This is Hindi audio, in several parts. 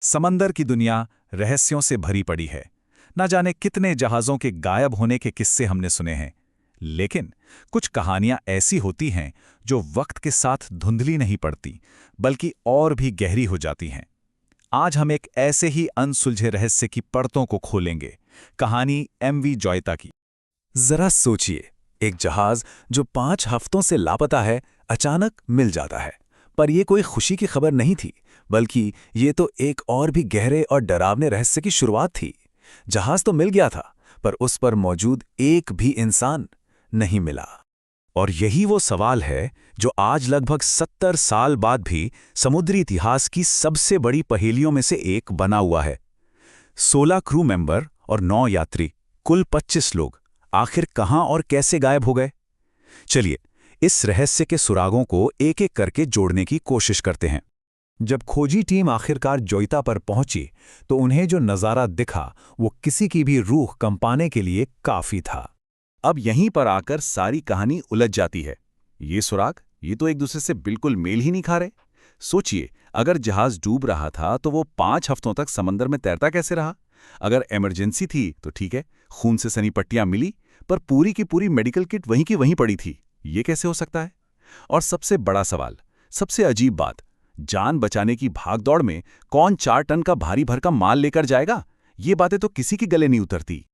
समंदर की दुनिया रहस्यों से भरी पड़ी है। न जाने कितने जहाज़ों के गायब होने के किस्से हमने सुने हैं, लेकिन कुछ कहानियां ऐसी होती हैं जो वक्त के साथ धुंधली नहीं पड़ती, बल्कि और भी गहरी हो जाती हैं। आज हम एक ऐसे ही अनसुलझे रहस्य की परतों को खोलेंगे, कहानी एमवी जॉयता की। जरा सोचिए, एक जहाज जो 5 हफ्तों से लापता है, अचानक मिल जाता है। पर यह कोई खुशी की खबर नहीं थी, बल्कि ये तो एक और भी गहरे और डरावने रहस्य की शुरुआत थी। जहाज तो मिल गया था, पर उस पर मौजूद एक भी इंसान नहीं मिला। और यही वो सवाल है जो आज लगभग 70 साल बाद भी समुद्री इतिहास की सबसे बड़ी पहेलियों में से एक बना हुआ है। 16 क्रू मेंबर और 9 यात्री, कुल 25 लोग आखिर कहां और कैसे गायब हो गए? चलिए, इस रहस्य के सुरागों को एक-एक करके जोड़ने की कोशिश करते हैं। जब खोजी टीम आखिरकार जोइता पर पहुंची, तो उन्हें जो नज़ारा दिखा वो किसी की भी रूह कंपाने के लिए काफी था। अब यहीं पर आकर सारी कहानी उलझ जाती है। ये सुराग, ये तो एक दूसरे से बिल्कुल मेल ही नहीं खा रहे। सोचिए, अगर जहाज डूब रहा था तो वो 5 हफ्तों तक समंदर में तैरता कैसे रहा? अगर इमरजेंसी थी तो ठीक है, खून से सनी पट्टियां मिली, पर पूरी की पूरी मेडिकल किट वहीं की वहीं पड़ी थी। ये कैसे हो सकता है? और सबसे बड़ा सवाल, सबसे अजीब बात, जान बचाने की भागदौड़ में कौन 4 टन का भारी भरकम माल लेकर जाएगा? ये बातें तो किसी के गले नहीं उतरती।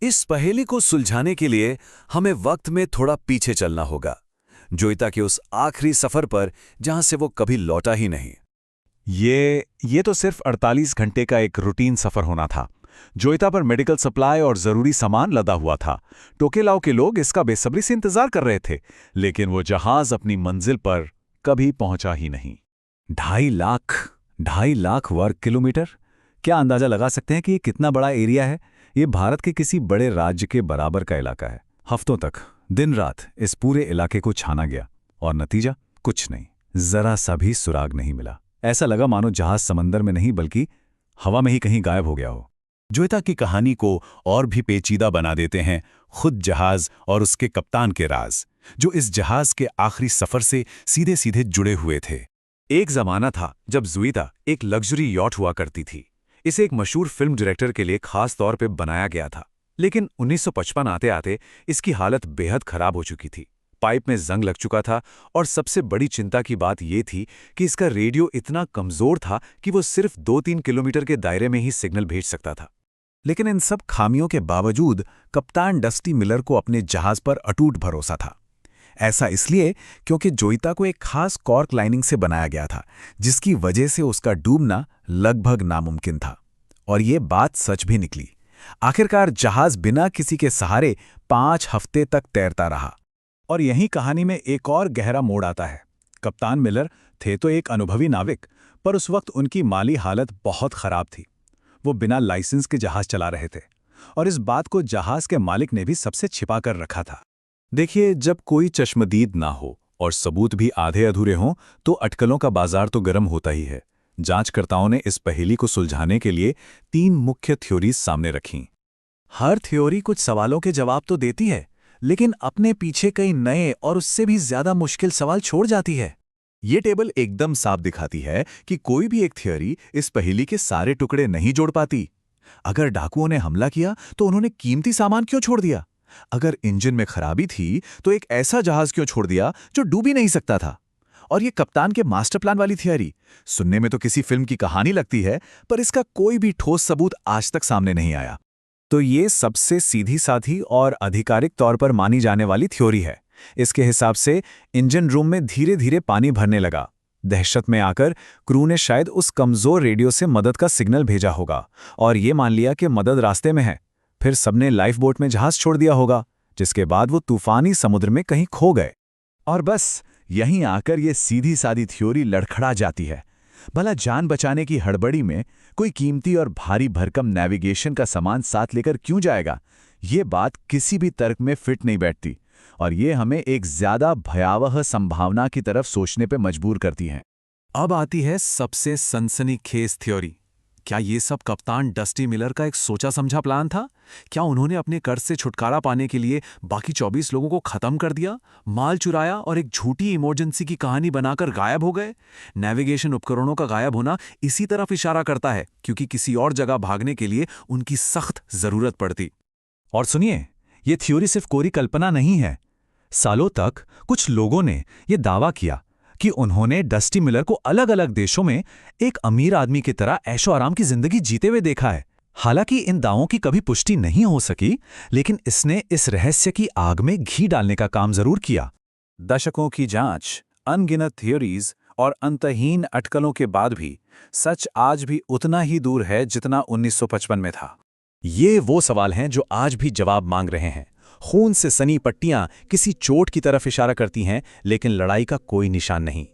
इस पहेली को सुलझाने के लिए हमें वक्त में थोड़ा पीछे चलना होगा, जोइता के उस आखिरी सफर पर जहां से वो कभी लौटा ही नहीं। ये तो सिर्फ 48 घंटे का एक रूटीन सफर होना था। जोइता पर मेडिकल सप्लाई और जरूरी सामान लदा हुआ था। टोकेलाओ के लोग इसका बेसब्री से इंतजार कर रहे थे, लेकिन वो जहाज अपनी मंजिल पर कभी पहुंचा ही नहीं। 2.5 लाख वर्ग किलोमीटर। क्या अंदाजा लगा सकते हैं कि ये कितना बड़ा एरिया है? ये भारत के किसी बड़े राज्य के बराबर का इलाका है। हफ्तों तक दिन रात इस पूरे इलाके को छाना गया, और नतीजा कुछ नहीं। जरा सा भी सुराग नहीं मिला। ऐसा लगा मानो जहाज समंदर में नहीं बल्कि हवा में ही कहीं गायब हो गया हो। जोइता की कहानी को और भी पेचीदा बना देते हैं खुद जहाज और उसके कप्तान के राज, जो इस जहाज के आखिरी सफर से सीधे सीधे जुड़े हुए थे। एक जमाना था जब जोइता एक लग्जरी यॉट हुआ करती थी। इसे एक मशहूर फिल्म डायरेक्टर के लिए खास तौर पे बनाया गया था, लेकिन 1955 आते आते इसकी हालत बेहद खराब हो चुकी थी। पाइप में जंग लग चुका था, और सबसे बड़ी चिंता की बात यह थी कि इसका रेडियो इतना कमजोर था कि वो सिर्फ 2-3 किलोमीटर के दायरे में ही सिग्नल भेज सकता था। लेकिन इन सब खामियों के बावजूद कप्तान डस्टी मिलर को अपने जहाज पर अटूट भरोसा था। ऐसा इसलिए क्योंकि जोइता को एक खास कॉर्क लाइनिंग से बनाया गया था, जिसकी वजह से उसका डूबना लगभग नामुमकिन था। और ये बात सच भी निकली। आखिरकार जहाज बिना किसी के सहारे 5 हफ्ते तक तैरता रहा। और यही कहानी में एक और गहरा मोड़ आता है। कप्तान मिलर थे तो एक अनुभवी नाविक, पर उस वक्त उनकी माली हालत बहुत खराब थी। वो बिना लाइसेंस के जहाज चला रहे थे, और इस बात को जहाज के मालिक ने भी सबसे छिपा कर रखा था। देखिए, जब कोई चश्मदीद ना हो और सबूत भी आधे अधूरे हों, तो अटकलों का बाजार तो गर्म होता ही है। जांचकर्ताओं ने इस पहेली को सुलझाने के लिए 3 मुख्य थ्योरीज सामने रखीं। हर थ्योरी कुछ सवालों के जवाब तो देती है, लेकिन अपने पीछे कई नए और उससे भी ज्यादा मुश्किल सवाल छोड़ जाती है। ये टेबल एकदम साफ दिखाती है कि कोई भी एक थ्योरी इस पहेली के सारे टुकड़े नहीं जोड़ पाती। अगर डाकुओं ने हमला किया तो उन्होंने कीमती सामान क्यों छोड़ दिया? अगर इंजन में खराबी थी तो एक ऐसा जहाज क्यों छोड़ दिया जो डूब ही नहीं सकता था? और ये कप्तान के मास्टर प्लान वाली थियरी, सुनने में तो किसी फिल्म की कहानी लगती है, पर इसका कोई भी ठोस सबूत आज तक सामने नहीं आया। तो ये सबसे सीधी साधी और आधिकारिक तौर पर मानी जाने वाली थ्योरी है। इसके हिसाब से इंजन रूम में धीरे धीरे पानी भरने लगा। दहशत में आकर क्रू ने शायद उस कमजोर रेडियो से मदद का सिग्नल भेजा होगा, और ये मान लिया कि मदद रास्ते में है। फिर सबने लाइफ बोट में जहाज छोड़ दिया होगा, जिसके बाद वो तूफानी समुद्र में कहीं खो गए। और बस यहीं आकर ये सीधी सादी थ्योरी लड़खड़ा जाती है। भला जान बचाने की हड़बड़ी में कोई कीमती और भारी भरकम नेविगेशन का सामान साथ लेकर क्यों जाएगा? ये बात किसी भी तर्क में फिट नहीं बैठती, और ये हमें एक ज्यादा भयावह संभावना की तरफ सोचने पर मजबूर करती है। अब आती है सबसे सनसनीखेज थ्योरी। क्या ये सब कप्तान डस्टी मिलर का एक सोचा समझा प्लान था? क्या उन्होंने अपने कर्ज से छुटकारा पाने के लिए बाकी 24 लोगों को खत्म कर दिया, माल चुराया और एक झूठी इमरजेंसी की कहानी बनाकर गायब हो गए? नेविगेशन उपकरणों का गायब होना इसी तरफ इशारा करता है, क्योंकि किसी और जगह भागने के लिए उनकी सख्त जरूरत पड़ती। और सुनिए, ये थ्योरी सिर्फ कोरी कल्पना नहीं है। सालों तक कुछ लोगों ने ये दावा किया कि उन्होंने डस्टी मिलर को अलग अलग देशों में एक अमीर आदमी की तरह ऐशो आराम की जिंदगी जीते हुए देखा है। हालांकि इन दावों की कभी पुष्टि नहीं हो सकी, लेकिन इसने इस रहस्य की आग में घी डालने का काम जरूर किया। दशकों की जांच, अनगिनत थ्योरीज और अंतहीन अटकलों के बाद भी सच आज भी उतना ही दूर है जितना 1955 में था। ये वो सवाल हैं जो आज भी जवाब मांग रहे हैं। खून से सनी पट्टियां किसी चोट की तरफ इशारा करती हैं, लेकिन लड़ाई का कोई निशान नहीं।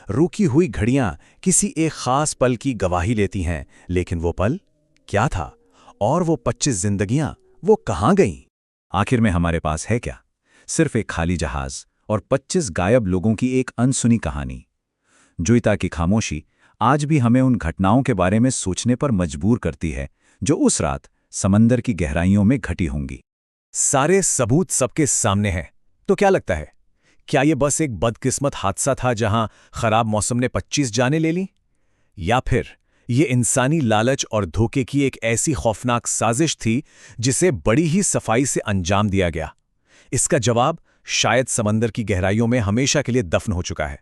रुकी हुई घड़ियां किसी एक खास पल की गवाही लेती हैं, लेकिन वो पल क्या था? और वो 25 जिंदगियां, वो कहाँ गईं? आखिर में हमारे पास है क्या? सिर्फ एक खाली जहाज और 25 गायब लोगों की एक अनसुनी कहानी। जुइता की खामोशी आज भी हमें उन घटनाओं के बारे में सोचने पर मजबूर करती है जो उस रात समंदर की गहराइयों में घटी होंगी। सारे सबूत सबके सामने हैं, तो क्या लगता है, क्या ये बस एक बदकिस्मत हादसा था जहां खराब मौसम ने 25 जानें ले लीं? या फिर ये इंसानी लालच और धोखे की एक ऐसी खौफनाक साजिश थी जिसे बड़ी ही सफाई से अंजाम दिया गया? इसका जवाब शायद समंदर की गहराइयों में हमेशा के लिए दफन हो चुका है।